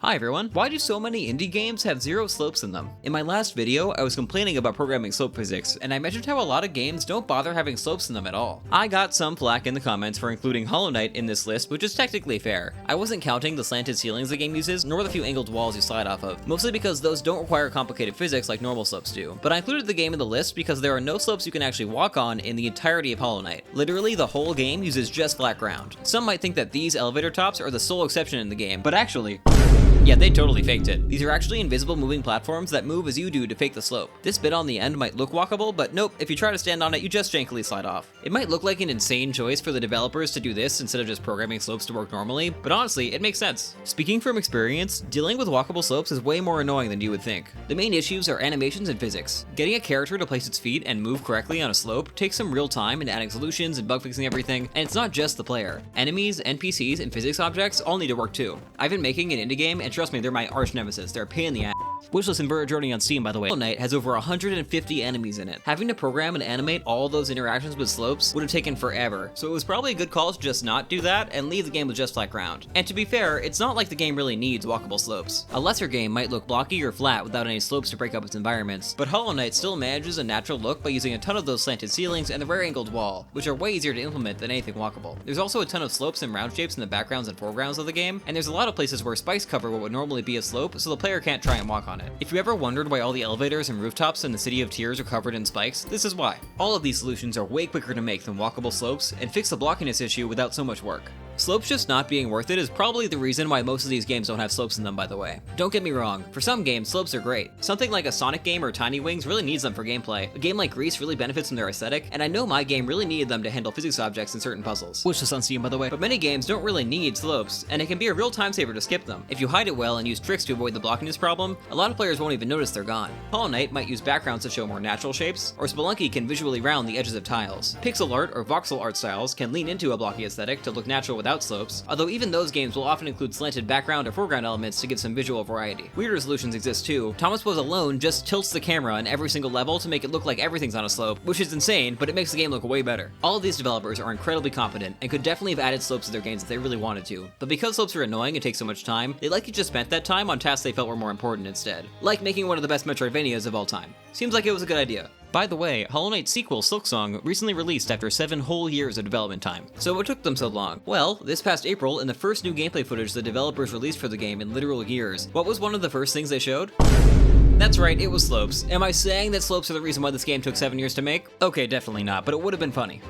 Hi everyone, why do so many indie games have zero slopes in them? In my last video, I was complaining about programming slope physics, and I mentioned how a lot of games don't bother having slopes in them at all. I got some flack in the comments for including Hollow Knight in this list, which is technically fair. I wasn't counting the slanted ceilings the game uses, nor the few angled walls you slide off of, mostly because those don't require complicated physics like normal slopes do. But I included the game in the list because there are no slopes you can actually walk on in the entirety of Hollow Knight. Literally, the whole game uses just flat ground. Some might think that these elevator tops are the sole exception in the game, but actually, yeah, they totally faked it. These are actually invisible moving platforms that move as you do to fake the slope. This bit on the end might look walkable, but nope, if you try to stand on it, you just jankily slide off. It might look like an insane choice for the developers to do this instead of just programming slopes to work normally, but honestly, it makes sense. Speaking from experience, dealing with walkable slopes is way more annoying than you would think. The main issues are animations and physics. Getting a character to place its feet and move correctly on a slope takes some real time in adding solutions and bug fixing everything, and it's not just the player. Enemies, NPCs, and physics objects all need to work too. I've been making an indie game, and trust me, they're my arch nemesis. They're a pain in the ass. Wishlist Inverted Journey on Steam, by the way. Hollow Knight has over 150 enemies in it. Having to program and animate all those interactions with slopes would have taken forever, so it was probably a good call to just not do that and leave the game with just flat ground. And to be fair, it's not like the game really needs walkable slopes. A lesser game might look blocky or flat without any slopes to break up its environments, but Hollow Knight still manages a natural look by using a ton of those slanted ceilings and the rare angled wall, which are way easier to implement than anything walkable. There's also a ton of slopes and round shapes in the backgrounds and foregrounds of the game, and there's a lot of places where spikes cover what would normally be a slope, so the player can't try and walk on it. If you ever wondered why all the elevators and rooftops in the City of Tears are covered in spikes, this is why. All of these solutions are way quicker to make than walkable slopes and fix the blockiness issue without so much work. Slopes just not being worth it is probably the reason why most of these games don't have slopes in them, by the way. Don't get me wrong, for some games, slopes are great. Something like a Sonic game or Tiny Wings really needs them for gameplay. A game like Grease really benefits from their aesthetic, and I know my game really needed them to handle physics objects in certain puzzles. Wishlist on Steam, by the way. But many games don't really need slopes, and it can be a real time saver to skip them. If you hide it well and use tricks to avoid the blockiness problem, a lot of players won't even notice they're gone. Hollow Knight might use backgrounds to show more natural shapes, or Spelunky can visually round the edges of tiles. Pixel art or voxel art styles can lean into a blocky aesthetic to look natural without slopes, although even those games will often include slanted background or foreground elements to give some visual variety. Weirder solutions exist too. Thomas Pose alone just tilts the camera in every single level to make it look like everything's on a slope, which is insane, but it makes the game look way better. All of these developers are incredibly competent and could definitely have added slopes to their games if they really wanted to, but because slopes are annoying and take so much time, they likely just spent that time on tasks they felt were more important instead, like making one of the best Metroidvanias of all time. Seems like it was a good idea. By the way, Hollow Knight's sequel, Silksong, recently released after 7 whole years of development time. So what took them so long? Well, this past April, in the first new gameplay footage the developers released for the game in literal years, what was one of the first things they showed? That's right, it was slopes. Am I saying that slopes are the reason why this game took 7 years to make? Okay, definitely not, but it would have been funny.